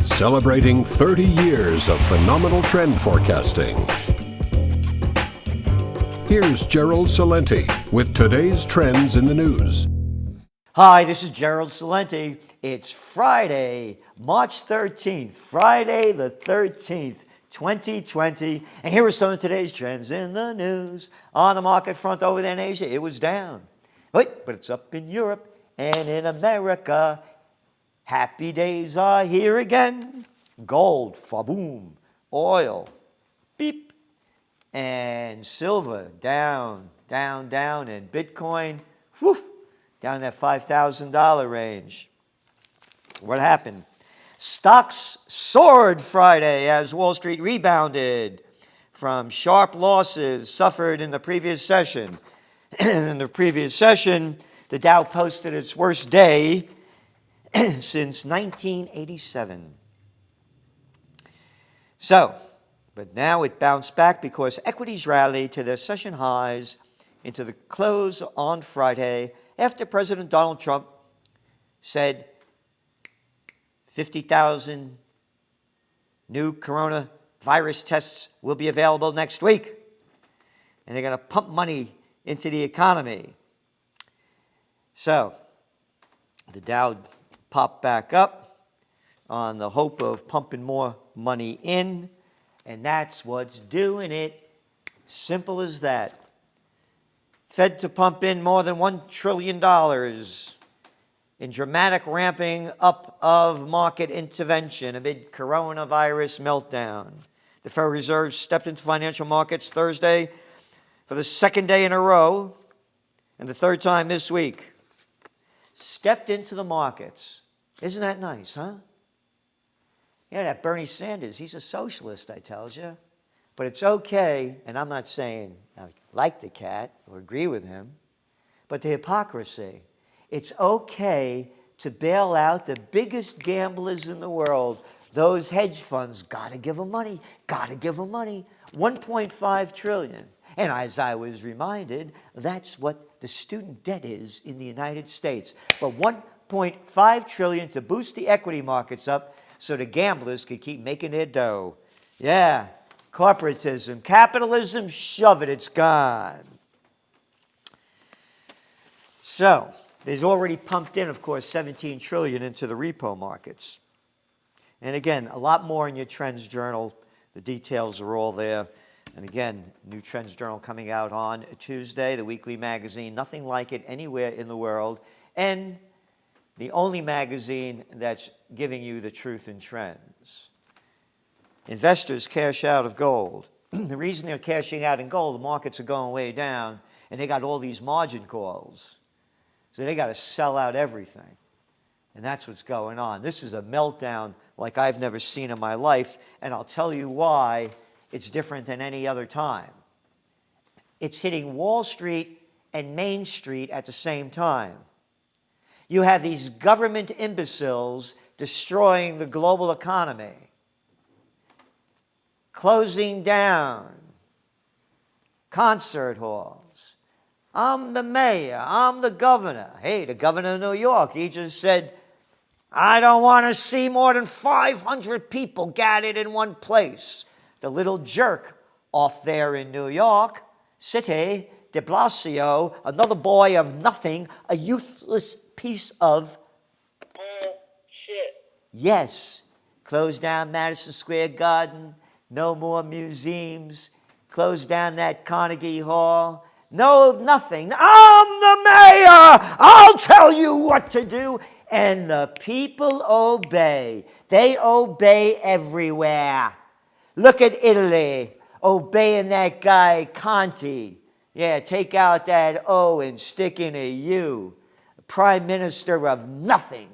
celebrating 30 years of phenomenal trend forecasting. Here's Gerald Celente with today's trends in the news. Hi, this is Gerald Celente. It's Friday, March 13th, Friday the 13th, 2020. And here are some of today's trends in the news. On the market front over there in Asia, it was down. But it's up in Europe and in America. Happy days are here again. Gold, fa-boom. Oil, beep. And silver, down. And Bitcoin, whoof, down in that $5,000 range. What happened? Stocks soared Friday as Wall Street rebounded from sharp losses suffered in the previous session. In the previous session, the Dow posted its worst day since 1987. But now it bounced back because equities rallied to their session highs into the close on Friday after President Donald Trump said 50,000 new coronavirus tests will be available next week. And they're going to pump money into the economy. So the Dow popped back up on the hope of pumping more money in. And that's what's doing it. Simple as that. Fed to pump in more than $1 trillion in dramatic ramping up of market intervention amid coronavirus meltdown. The Federal Reserve stepped into financial markets Thursday for the second day in a row and the third time this week. Stepped into the markets. Isn't that nice, huh? Yeah, that Bernie Sanders, he's a socialist, I tells you. But it's okay, and I'm not saying I like the cat or agree with him, but the hypocrisy. It's okay to bail out the biggest gamblers in the world. Those hedge funds, gotta give them money, $1.5 trillion. And as I was reminded, that's what the student debt is in the United States. But $1.5 trillion to boost the equity markets up so the gamblers could keep making their dough. Yeah, corporatism, capitalism, shove it, it's gone. So, there's already pumped in, of course, $17 trillion into the repo markets. And again, a lot more in your Trends Journal. The details are all there. And again, new Trends Journal coming out on Tuesday, the weekly magazine. Nothing like it anywhere in the world. And the only magazine that's giving you the truth in trends. Investors cash out of gold. The reason they're cashing out in gold, the markets are going way down, and they got all these margin calls. So they got to sell out everything. And that's what's going on. This is a meltdown like I've never seen in my life, and I'll tell you why it's different than any other time. It's hitting Wall Street and Main Street at the same time. You have these government imbeciles destroying the global economy, closing down concert halls. I'm the mayor, I'm the governor. Hey, the governor of New York, he just said, I don't want to see more than 500 people gathered in one place. The little jerk off there in New York City, de Blasio, another boy of nothing, a useless piece of bullshit. Yes, close down Madison Square Garden, no more museums, close down that Carnegie Hall. No, nothing. I'm the mayor. I'll tell you what to do. And the people obey. They obey everywhere. Look at Italy, obeying that guy Conte. Yeah, take out that O and stick in a U. Prime Minister of nothing.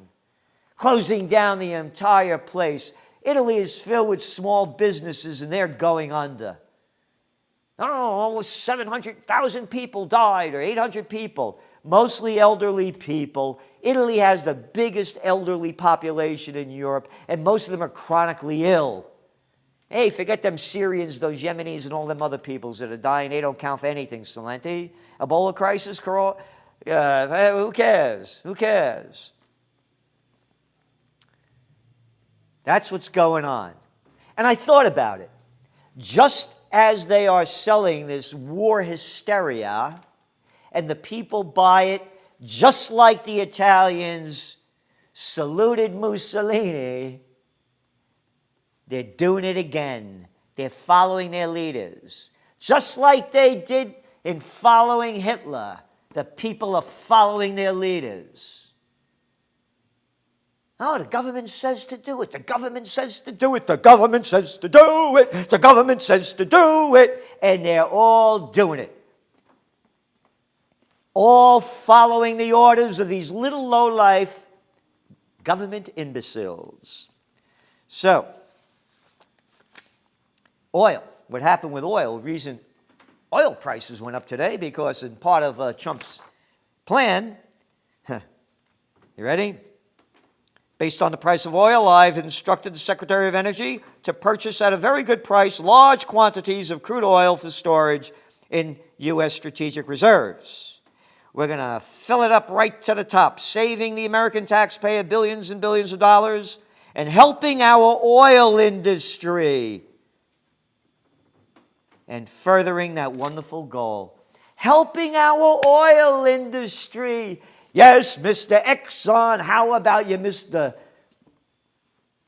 Closing down the entire place. Italy is filled with small businesses and they're going under. Oh, almost 700,000 people died, or 800 people, mostly elderly people. Italy has the biggest elderly population in Europe, and most of them are chronically ill. Hey, forget them Syrians, those Yemenis, and all them other peoples that are dying. They don't count for anything, Celente. Ebola crisis, who cares? Who cares? That's what's going on. And I thought about it. Just as they are selling this war hysteria, and the people buy it just like the Italians saluted Mussolini, they're doing it again. They're following their leaders. Just like they did in following Hitler, the people are following their leaders. Oh, the government says to do it. The government says to do it. The government says to do it. The government says to do it. And they're all doing it. All following the orders of these little low-life government imbeciles. So, oil. What happened with oil? The reason oil prices went up today because in part of Trump's plan, you ready? Based on the price of oil, I've instructed the Secretary of Energy to purchase at a very good price large quantities of crude oil for storage in U.S. strategic reserves. We're going to fill it up right to the top, saving the American taxpayer billions and billions of dollars and helping our oil industry and furthering that wonderful goal. Helping our oil industry. Yes, Mr. Exxon, how about you, Mr.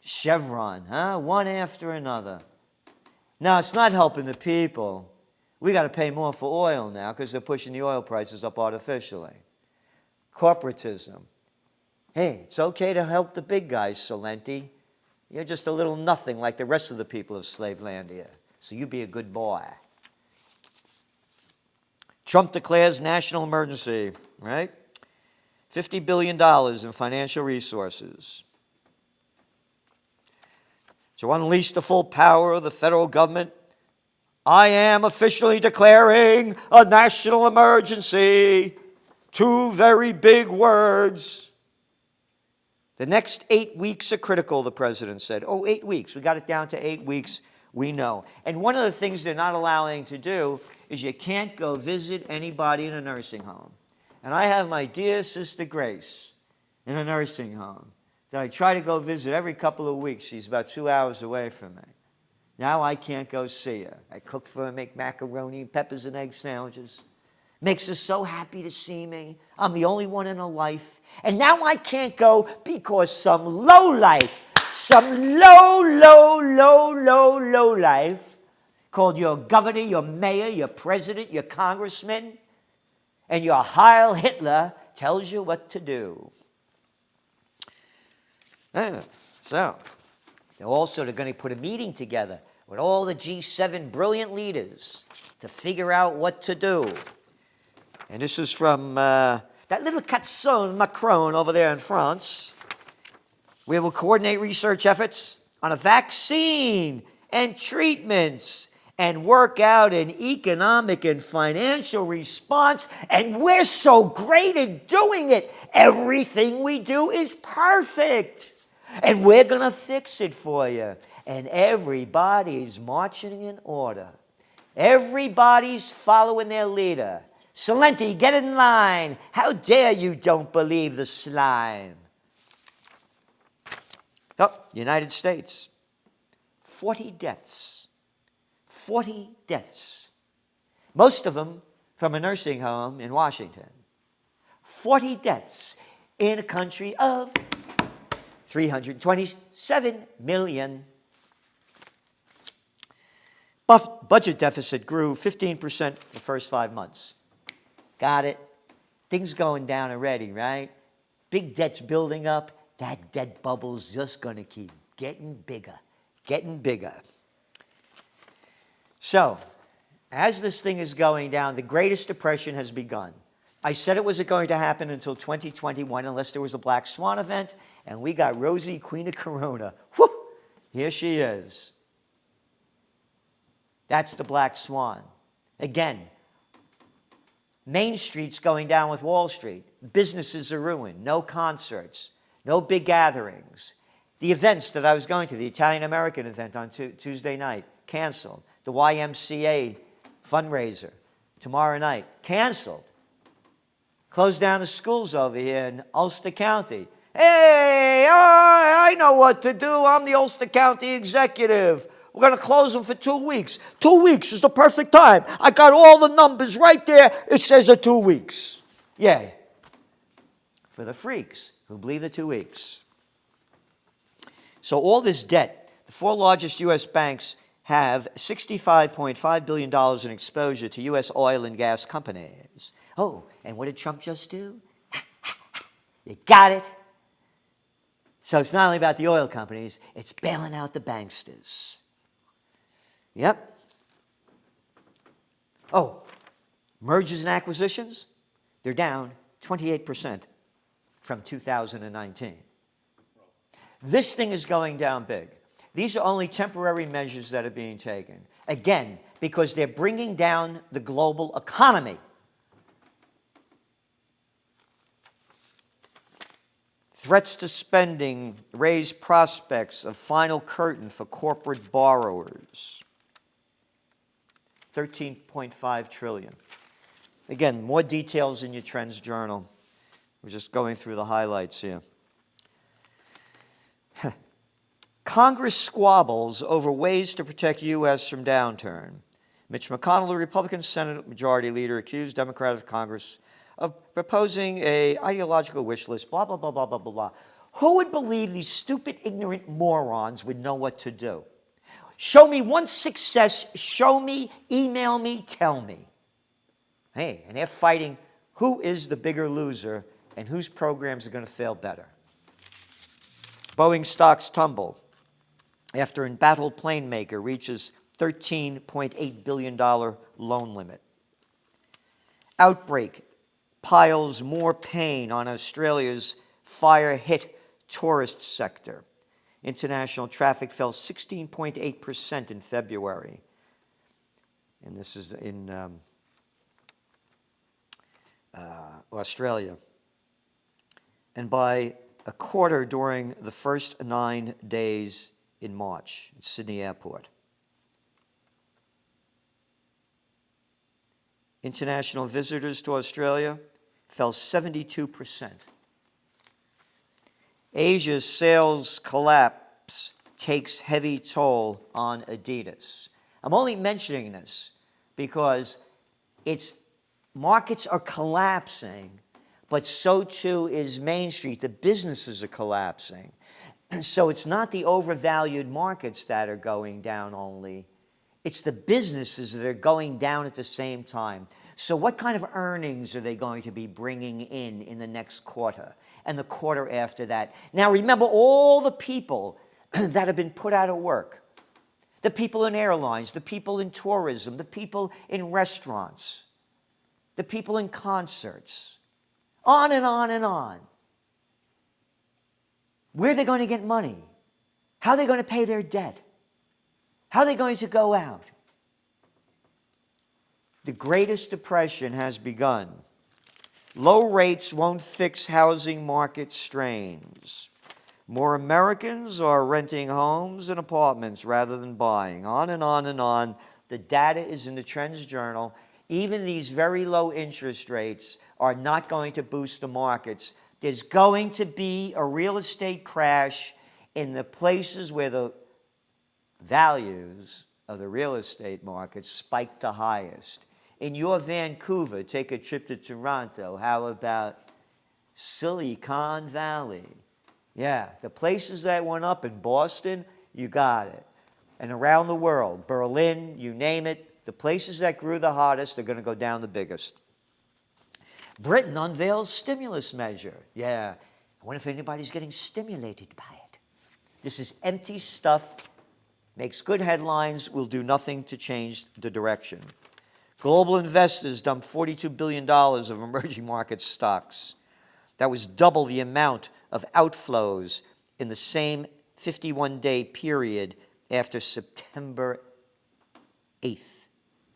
Chevron, huh? One after another. Now, it's not helping the people. We got to pay more for oil now because they're pushing the oil prices up artificially. Corporatism. Hey, it's okay to help the big guys, Salenti. You're just a little nothing like the rest of the people of Slavelandia. So you be a good boy. Trump declares national emergency, right? $50 billion in financial resources to unleash the full power of the federal government. I am officially declaring a national emergency. Two very big words. The next 8 weeks are critical, the president said. Oh, 8 weeks. We got it down to 8 weeks. We know. And one of the things they're not allowing to do is you can't go visit anybody in a nursing home. And I have my dear sister Grace in a nursing home that I try to go visit every couple of weeks. She's about 2 hours away from me. Now I can't go see her. I cook for her, make macaroni, peppers and egg sandwiches. Makes her so happy to see me. I'm the only one in her life. And now I can't go because some lowlife, some low life called your governor, your mayor, your president, your congressman, and your Heil Hitler tells you what to do. So, they're going to put a meeting together with all the G7 brilliant leaders to figure out what to do. And this is from that little catzon Macron over there in France. We will coordinate research efforts on a vaccine and treatments and work out an economic and financial response. And we're so great at doing it. Everything we do is perfect. And we're going to fix it for you. And everybody's marching in order. Everybody's following their leader. Salenti, get in line. How dare you don't believe the slime? Oh, United States. 40 deaths. 40 deaths. Most of them from a nursing home in Washington. 40 deaths in a country of 327 million. Budget deficit grew 15% the first 5 months. Got it? Things going down already, right? Big debt's building up. That debt bubble's just going to keep getting bigger, getting bigger. So, as this thing is going down, the Greatest Depression has begun. I said it wasn't going to happen until 2021 unless there was a black swan event, and we got Rosie, Queen of Corona. Whew! Here she is. That's the black swan. Again, Main Street's going down with Wall Street. Businesses are ruined. No concerts. No big gatherings. The events that I was going to, the Italian-American event on Tuesday night, canceled. The YMCA fundraiser tomorrow night, canceled. Closed down the schools over here in Ulster County. Hey, I know what to do. I'm the Ulster County executive. We're going to close them for 2 weeks. 2 weeks is the perfect time. I got all the numbers right there. It says 2 weeks. Yay. For the freaks who believe the 2 weeks. So all this debt, the 4 largest U.S. banks have $65.5 billion in exposure to U.S. oil and gas companies. Oh, and what did Trump just do? You got it. So it's not only about the oil companies, it's bailing out the banksters. Yep. Oh, mergers and acquisitions, they're down 28% from 2019. This thing is going down big. These are only temporary measures that are being taken. Again, because they're bringing down the global economy. Threats to spending raise prospects of final curtain for corporate borrowers. $13.5 trillion. Again, more details in your Trends Journal. We're just going through the highlights here. Congress squabbles over ways to protect U.S. from downturn. Mitch McConnell, the Republican Senate Majority Leader, accused Democrats of Congress of proposing an ideological wish list, blah, blah, blah, blah, blah, blah, blah. Who would believe these stupid, ignorant morons would know what to do? Show me one success, show me, email me, tell me. Hey, and they're fighting who is the bigger loser and whose programs are going to fail better. Boeing stocks tumble after embattled plane maker reaches $13.8 billion loan limit. Outbreak piles more pain on Australia's fire-hit tourist sector. International traffic fell 16.8% in February. And this is in Australia. And by a quarter during the first 9 days in March at Sydney Airport. International visitors to Australia fell 72%. Asia's sales collapse takes heavy toll on Adidas. I'm only mentioning this because markets are collapsing, but so too is Main Street. The businesses are collapsing. So it's not the overvalued markets that are going down only. It's the businesses that are going down at the same time. So what kind of earnings are they going to be bringing in the next quarter and the quarter after that? Now remember all the people that have been put out of work. The people in airlines, the people in tourism, the people in restaurants, the people in concerts, on and on and on. Where are they going to get money? How are they going to pay their debt? How are they going to go out? The Greatest Depression has begun. Low rates won't fix housing market strains. More Americans are renting homes and apartments rather than buying. On and on and on. The data is in the Trends Journal. Even these very low interest rates are not going to boost the markets. There's going to be a real estate crash in the places where the values of the real estate market spike the highest. In your Vancouver, take a trip to Toronto. How about Silicon Valley? Yeah, the places that went up in Boston, you got it. And around the world, Berlin, you name it, the places that grew the hottest are going to go down the biggest. Britain unveils stimulus measure. Yeah, I wonder if anybody's getting stimulated by it. This is empty stuff, makes good headlines, will do nothing to change the direction. Global investors dumped $42 billion of emerging market stocks. That was double the amount of outflows in the same 51-day period after September 8th,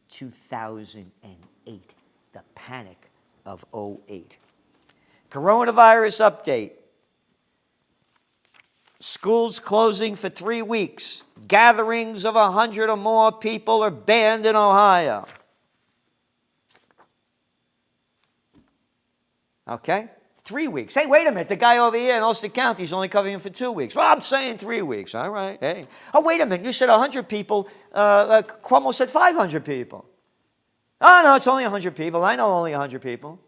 2008, the panic of 2008. Coronavirus update. Schools closing for 3 weeks. Gatherings of 100 or more people are banned in Ohio. Okay? 3 weeks. Hey, wait a minute. The guy over here in Ulster County is only covering him for 2 weeks. Well, I'm saying 3 weeks. All right. Hey. Oh, wait a minute. You said 100 people. Cuomo said 500 people. Oh, no, it's only 100 people. I know only 100 people.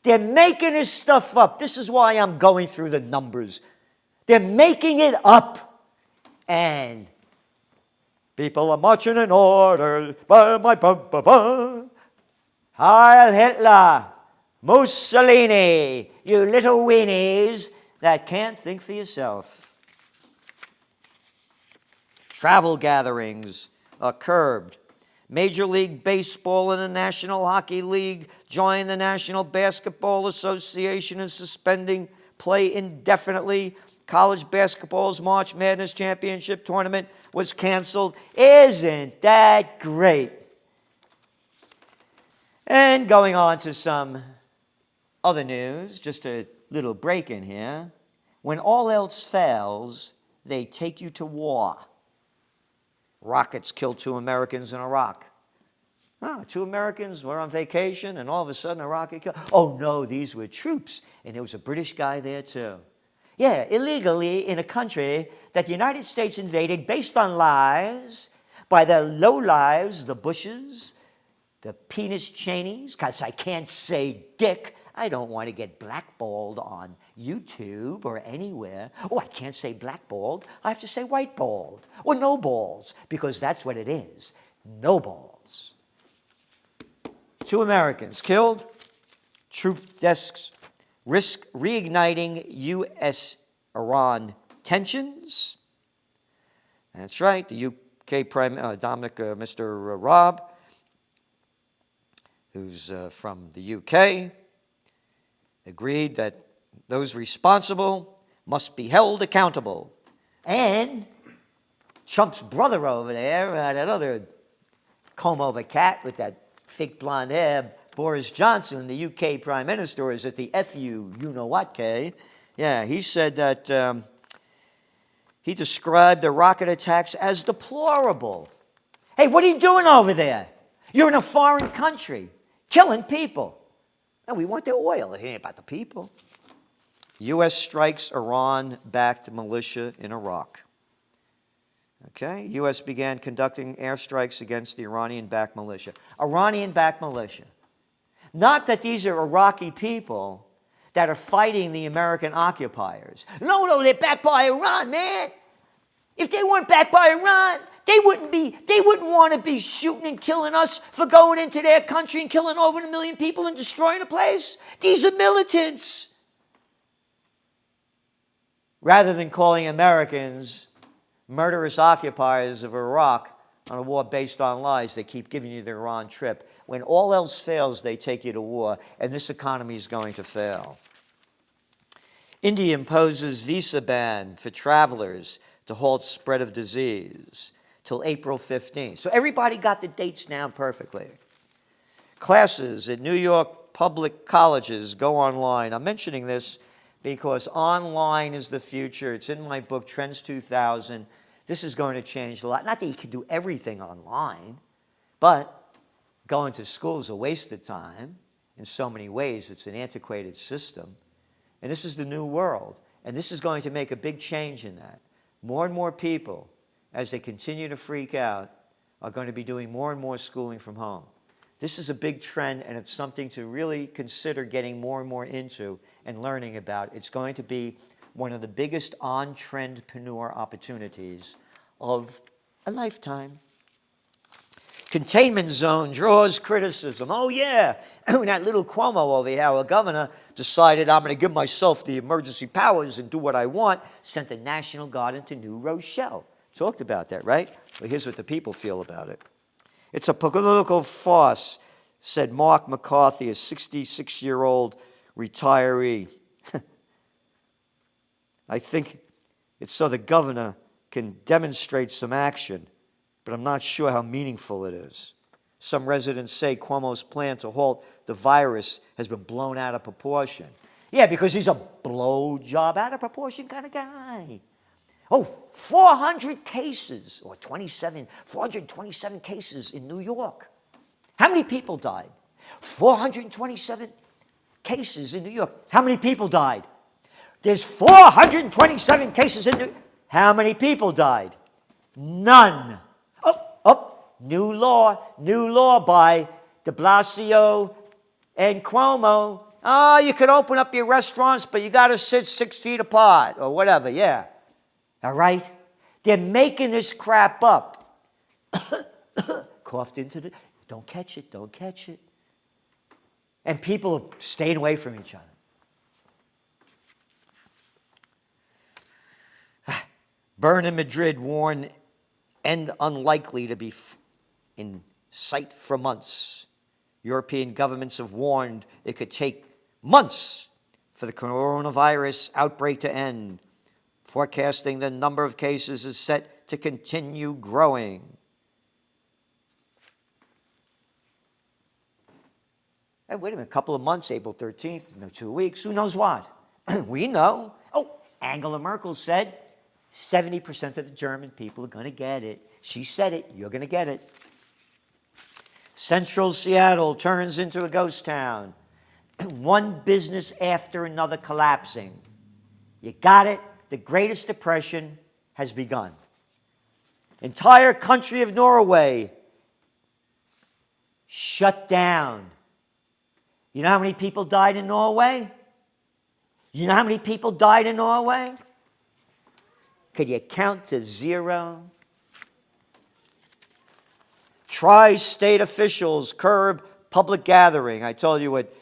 They're making this stuff up. This is why I'm going through the numbers. They're making it up. And people are marching in order. Heil Hitler, Mussolini, you little weenies that can't think for yourself. Travel gatherings are curbed. Major League Baseball and the National Hockey League join the National Basketball Association in suspending play indefinitely. College basketball's March Madness Championship tournament was canceled. Isn't that great? And going on to some other news, just a little break in here. When all else fails, they take you to war. Rockets killed 2 Americans in Iraq. 2 Americans were on vacation, and all of a sudden a rocket killed. Oh, no, these were troops, and there was a British guy there, too. Yeah, illegally in a country that the United States invaded based on lies by the lowlives, the Bushes, the penis Cheneys, because I can't say dick. I don't want to get blackballed on YouTube or anywhere. Oh, I can't say blackballed. I have to say whiteballed or no balls, because that's what it is. No balls. 2 Americans killed. Troop desks risk reigniting U.S.-Iran tensions. That's right. The UK Mr. Rob, who's from the UK, agreed that those responsible must be held accountable. And Trump's brother over there, that other comb-over cat with that fake blonde hair, Boris Johnson, the UK Prime Minister, is at the FU, you-know-what, K. Yeah, he said that he described the rocket attacks as deplorable. Hey, what are you doing over there? You're in a foreign country, killing people. And we want their oil. It ain't about the people. U.S. strikes Iran-backed militia in Iraq. Okay, U.S. began conducting airstrikes against the Iranian-backed militia. Iranian-backed militia. Not that these are Iraqi people that are fighting the American occupiers. No, they're backed by Iran, man. If they weren't backed by Iran, they wouldn't want to be shooting and killing us for going into their country and killing over 1 million people and destroying a place. These are militants. Rather than calling Americans murderous occupiers of Iraq on a war based on lies, they keep giving you the Iran trip. When all else fails, they take you to war, and this economy is going to fail. India imposes visa ban for travelers to halt spread of disease till April 15th. So everybody got the dates down perfectly. Classes at New York public colleges go online. I'm mentioning this because online is the future. It's in my book, Trends 2000. This is going to change a lot. Not that you can do everything online, but going to school is a waste of time. In so many ways, it's an antiquated system. And this is the new world. And this is going to make a big change in that. More and more people, as they continue to freak out, are going to be doing more and more schooling from home. This is a big trend, and it's something to really consider getting more and more into and learning about. It's going to be one of the biggest on-trendpreneur opportunities of a lifetime. Containment zone draws criticism. Oh, yeah, that little Cuomo over here, our governor, decided I'm going to give myself the emergency powers and do what I want, sent the National Guard into New Rochelle. Talked about that, right? Well, here's what the people feel about it. It's a political farce, said Mark McCarthy, a 66-year-old retiree. I think it's so the governor can demonstrate some action, but I'm not sure how meaningful it is. Some residents say Cuomo's plan to halt the virus has been blown out of proportion. Yeah, because he's a blowjob out of proportion kind of guy. Oh, 400 cases, or 427 cases in New York. How many people died? 427 cases in New York. How many people died? There's 427 cases in New York. How many people died? None. New law by de Blasio and Cuomo. Oh, you could open up your restaurants, but you got to sit 6 feet apart or whatever, yeah. All right? They're making this crap up. Coughed into the, don't catch it, don't catch it. And people are staying away from each other. Bern in Madrid warned end unlikely to be in sight for months. European governments have warned it could take months for the coronavirus outbreak to end, forecasting the number of cases is set to continue growing. Hey, wait a minute, a couple of months, April 13th, 2 weeks, who knows what? We know. Angela Merkel said 70% of the German people are going to get it. She said it, you're going to get it. Central Seattle turns into a ghost town. One business after another collapsing. You got it? The Greatest Depression has begun. Entire country of Norway shut down. You know how many people died in Norway? You know how many people died in Norway? Could you count to 0? Tri-state officials curb public gathering. I told you what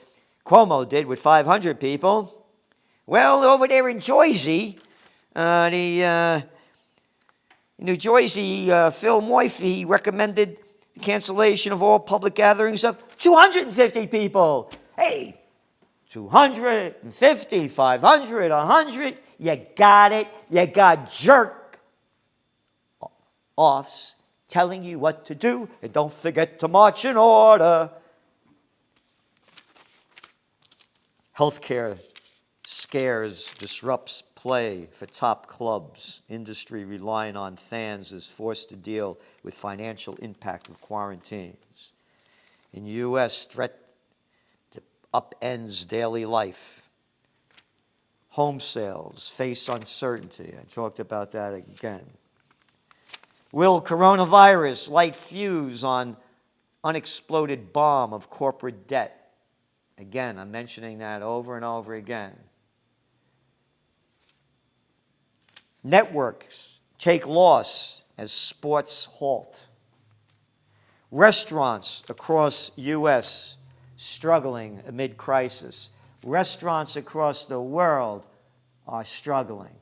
Cuomo did with 500 people. Well, over there in Jersey, New Jersey, Phil Murphy recommended the cancellation of all public gatherings of 250 people. Hey, 250, 500, 100, you got it. You got jerk-offs telling you what to do, and don't forget to march in order. Healthcare scares disrupts play for top clubs. Industry relying on fans is forced to deal with financial impact of quarantines. In U.S., threat upends daily life. Home sales face uncertainty. I talked about that again. Will coronavirus light fuse on unexploded bomb of corporate debt? Again, I'm mentioning that over and over again. Networks take loss as sports halt. Restaurants across U.S. struggling amid crisis. Restaurants across the world are struggling.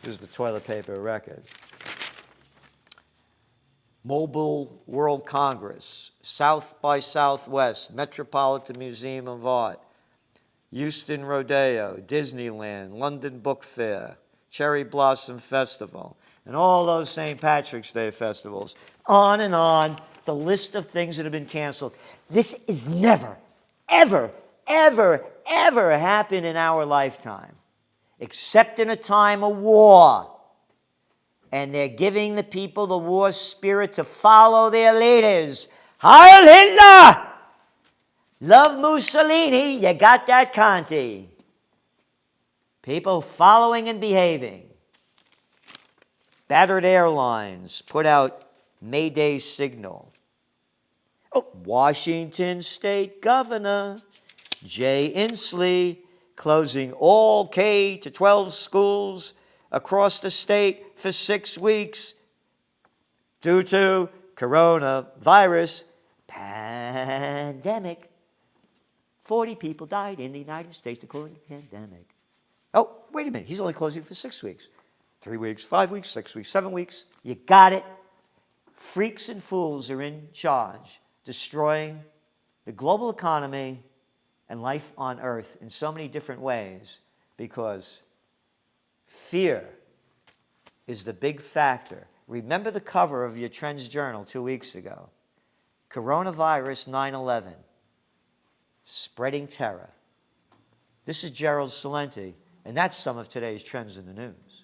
This is the toilet paper record. Mobile World Congress, South by Southwest, Metropolitan Museum of Art, Houston Rodeo, Disneyland, London Book Fair, Cherry Blossom Festival, and all those St. Patrick's Day festivals. On and on, the list of things that have been canceled. This is never, ever, ever, ever happened in our lifetime, except in a time of war. And they're giving the people the war spirit to follow their leaders. Heil Hitler! Love Mussolini, you got that, Conti. People following and behaving. Battered airlines put out Mayday signal. Washington State Governor Jay Inslee closing all K-12 schools across the state for 6 weeks due to coronavirus pandemic. 40 people died in the United States according to the pandemic. Oh, wait a minute. He's only closing for 6 weeks. 3 weeks, 5 weeks, 6 weeks, 7 weeks. You got it. Freaks and fools are in charge, destroying the global economy and life on Earth in so many different ways because fear is the big factor. Remember the cover of your Trends Journal 2 weeks ago. Coronavirus 9/11. Spreading terror. This is Gerald Celente, and that's some of today's trends in the news.